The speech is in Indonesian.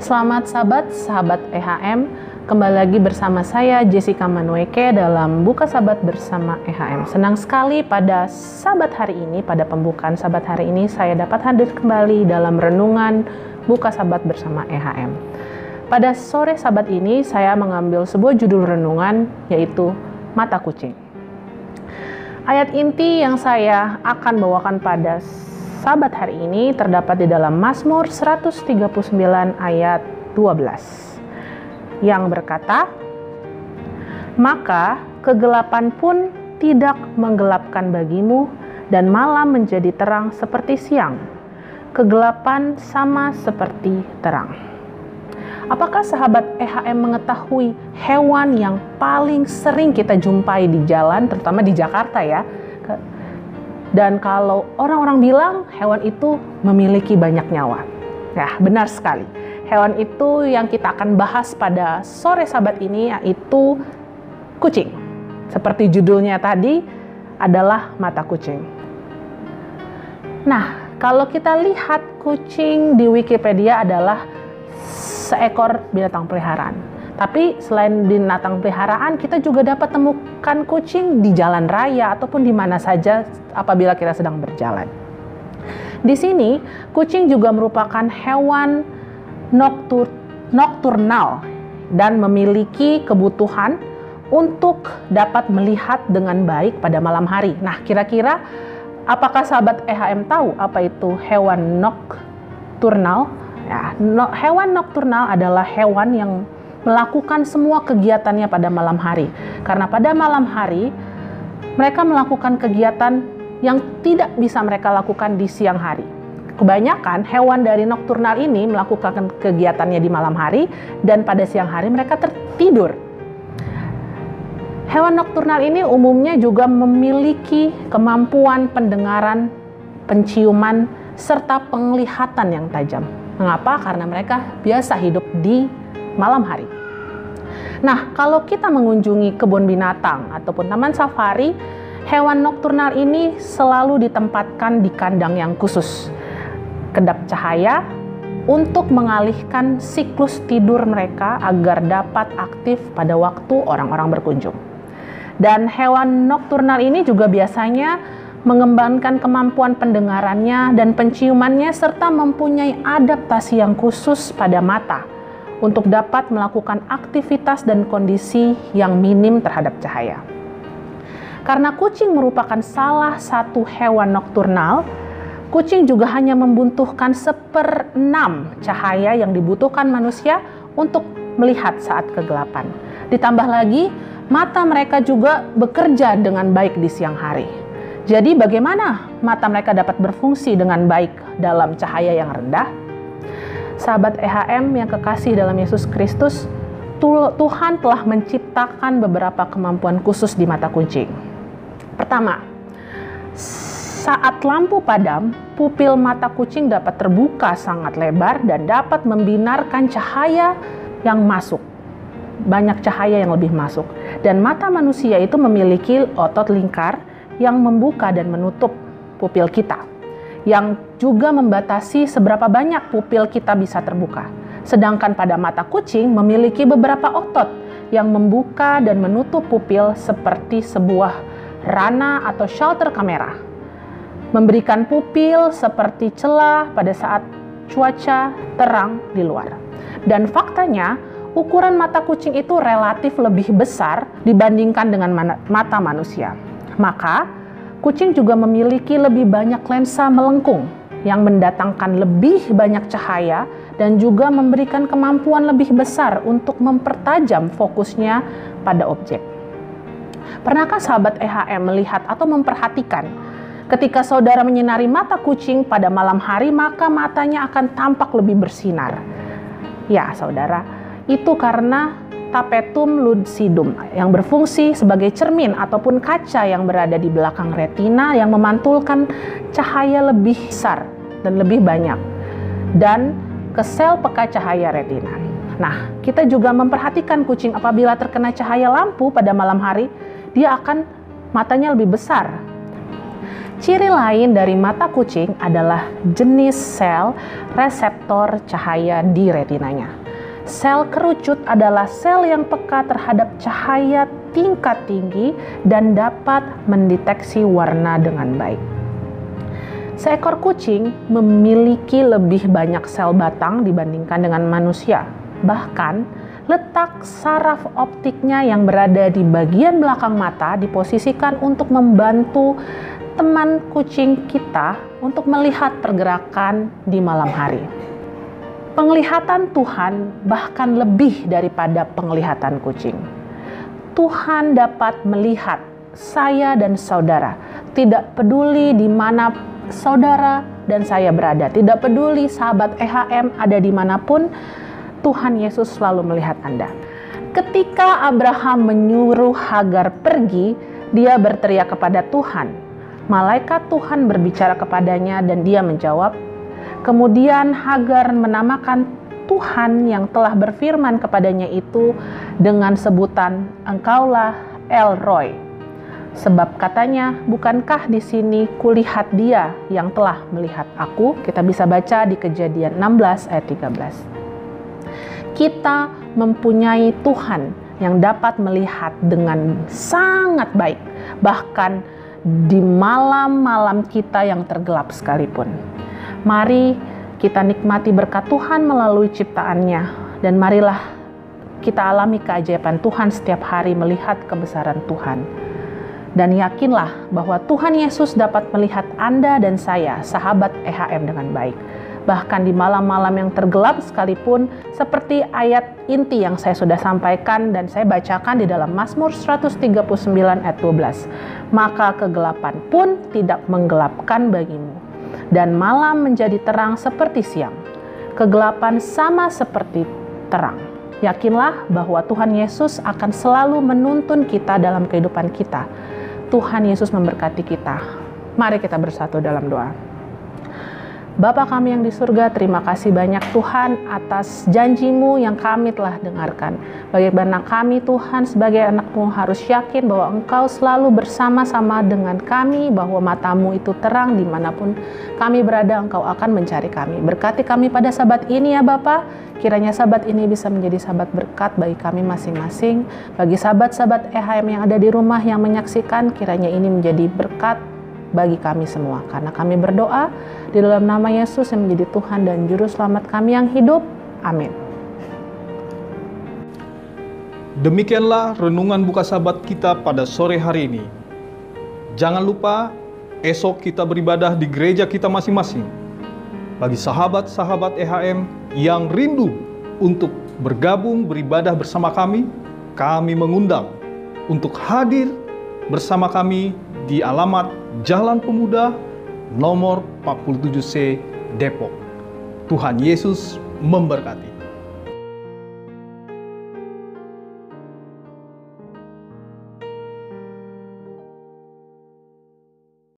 Selamat sahabat EHM, kembali lagi bersama saya Jessica Manueke dalam Buka Sabat bersama EHM. Senang sekali pada Sabat hari ini, pada pembukaan Sabat hari ini saya dapat hadir kembali dalam renungan Buka Sabat bersama EHM. Pada sore Sabat ini saya mengambil sebuah judul renungan yaitu Mata Kucing. Ayat inti yang saya akan bawakan pada Sabat hari ini terdapat di dalam Mazmur 139 ayat 12 yang berkata, "Maka kegelapan pun tidak menggelapkan bagimu dan malam menjadi terang seperti siang. Kegelapan sama seperti terang." Apakah sahabat EHM mengetahui hewan yang paling sering kita jumpai di jalan, terutama di Jakarta ya? Dan kalau orang-orang bilang hewan itu memiliki banyak nyawa. Nah, benar sekali. Hewan itu yang kita akan bahas pada sore Sabat ini yaitu kucing. Seperti judulnya tadi adalah mata kucing. Nah, kalau kita lihat kucing di Wikipedia adalah seekor binatang peliharaan. Tapi selain binatang peliharaan, kita juga dapat temukan kucing di jalan raya ataupun di mana saja apabila kita sedang berjalan. Di sini, kucing juga merupakan hewan nokturnal dan memiliki kebutuhan untuk dapat melihat dengan baik pada malam hari. Nah, kira-kira apakah sahabat EHM tahu apa itu hewan nokturnal? Ya, hewan nokturnal adalah hewan yang melakukan semua kegiatannya pada malam hari. Karena pada malam hari, mereka melakukan kegiatan yang tidak bisa mereka lakukan di siang hari. Kebanyakan hewan dari nokturnal ini melakukan kegiatannya di malam hari dan pada siang hari mereka tertidur. Hewan nokturnal ini umumnya juga memiliki kemampuan pendengaran, penciuman, serta penglihatan yang tajam. Mengapa? Karena mereka biasa hidup di malam hari. Nah, kalau kita mengunjungi kebun binatang ataupun taman safari, hewan nokturnal ini selalu ditempatkan di kandang yang khusus, kedap cahaya untuk mengalihkan siklus tidur mereka agar dapat aktif pada waktu orang-orang berkunjung. Dan hewan nokturnal ini juga biasanya mengembangkan kemampuan pendengarannya dan penciumannya serta mempunyai adaptasi yang khusus pada mata untuk dapat melakukan aktivitas dan kondisi yang minim terhadap cahaya. Karena kucing merupakan salah satu hewan nokturnal, kucing juga hanya membutuhkan 1/6 cahaya yang dibutuhkan manusia untuk melihat saat kegelapan. Ditambah lagi, mata mereka juga bekerja dengan baik di siang hari. Jadi bagaimana mata mereka dapat berfungsi dengan baik dalam cahaya yang rendah? Sahabat EHM yang kekasih dalam Yesus Kristus, Tuhan telah menciptakan beberapa kemampuan khusus di mata kucing. Pertama, saat lampu padam, pupil mata kucing dapat terbuka sangat lebar dan dapat membinarkan cahaya yang masuk. Banyak cahaya yang lebih masuk. Dan mata manusia itu memiliki otot lingkar yang membuka dan menutup pupil kita, yang juga membatasi seberapa banyak pupil kita bisa terbuka. Sedangkan pada mata kucing memiliki beberapa otot yang membuka dan menutup pupil seperti sebuah rana atau shutter kamera, memberikan pupil seperti celah pada saat cuaca terang di luar. Dan faktanya, ukuran mata kucing itu relatif lebih besar dibandingkan dengan mata manusia. Maka, kucing juga memiliki lebih banyak lensa melengkung yang mendatangkan lebih banyak cahaya dan juga memberikan kemampuan lebih besar untuk mempertajam fokusnya pada objek. Pernahkah sahabat EHM melihat atau memperhatikan ketika saudara menyinari mata kucing pada malam hari, maka matanya akan tampak lebih bersinar? Ya, saudara, itu karena tapetum lucidum yang berfungsi sebagai cermin ataupun kaca yang berada di belakang retina yang memantulkan cahaya lebih besar dan lebih banyak dan ke sel peka cahaya retina. Nah, kita juga memperhatikan kucing apabila terkena cahaya lampu pada malam hari, dia akan matanya lebih besar. Ciri lain dari mata kucing adalah jenis sel reseptor cahaya di retinanya. Sel kerucut adalah sel yang peka terhadap cahaya tingkat tinggi dan dapat mendeteksi warna dengan baik. Seekor kucing memiliki lebih banyak sel batang dibandingkan dengan manusia. Bahkan, letak saraf optiknya yang berada di bagian belakang mata diposisikan untuk membantu teman kucing kita untuk melihat pergerakan di malam hari. Penglihatan Tuhan bahkan lebih daripada penglihatan kucing. Tuhan dapat melihat saya dan saudara, tidak peduli di mana saudara dan saya berada, tidak peduli sahabat EHM ada dimanapun, Tuhan Yesus selalu melihat Anda. Ketika Abraham menyuruh Hagar pergi, dia berteriak kepada Tuhan. Malaikat Tuhan berbicara kepadanya dan dia menjawab. Kemudian Hagar menamakan Tuhan yang telah berfirman kepadanya itu dengan sebutan Engkaulah El Roi. Sebab katanya, bukankah di sini kulihat dia yang telah melihat aku? Kita bisa baca di Kejadian 16 ayat 13. Kita mempunyai Tuhan yang dapat melihat dengan sangat baik, bahkan di malam-malam kita yang tergelap sekalipun. Mari kita nikmati berkat Tuhan melalui ciptaannya, dan marilah kita alami keajaiban Tuhan setiap hari melihat kebesaran Tuhan. Dan yakinlah bahwa Tuhan Yesus dapat melihat Anda dan saya, sahabat EHM, dengan baik. Bahkan di malam-malam yang tergelap sekalipun, seperti ayat inti yang saya sudah sampaikan dan saya bacakan di dalam Mazmur 139 ayat 12. Maka kegelapan pun tidak menggelapkan bagimu, dan malam menjadi terang seperti siang. Kegelapan sama seperti terang. Yakinlah bahwa Tuhan Yesus akan selalu menuntun kita dalam kehidupan kita. Tuhan Yesus memberkati kita. Mari kita bersatu dalam doa. Bapa kami yang di surga, terima kasih banyak Tuhan atas janji-Mu yang kami telah dengarkan. Bagaimana kami Tuhan sebagai anak-Mu harus yakin bahwa Engkau selalu bersama-sama dengan kami, bahwa mata-Mu itu terang dimanapun kami berada, Engkau akan mencari kami. Berkati kami pada sabat ini ya Bapa, kiranya sabat ini bisa menjadi sabat berkat bagi kami masing-masing. Bagi sahabat-sahabat EHM yang ada di rumah yang menyaksikan, kiranya ini menjadi berkat bagi kami semua, karena kami berdoa di dalam nama Yesus yang menjadi Tuhan dan Juru Selamat kami yang hidup. Amin. Demikianlah renungan buka sabat kita pada sore hari ini. Jangan lupa esok kita beribadah di gereja kita masing-masing. Bagi sahabat-sahabat EHM yang rindu untuk bergabung beribadah bersama kami mengundang untuk hadir bersama kami di alamat Jalan Pemuda nomor 47C Depok. Tuhan Yesus memberkati.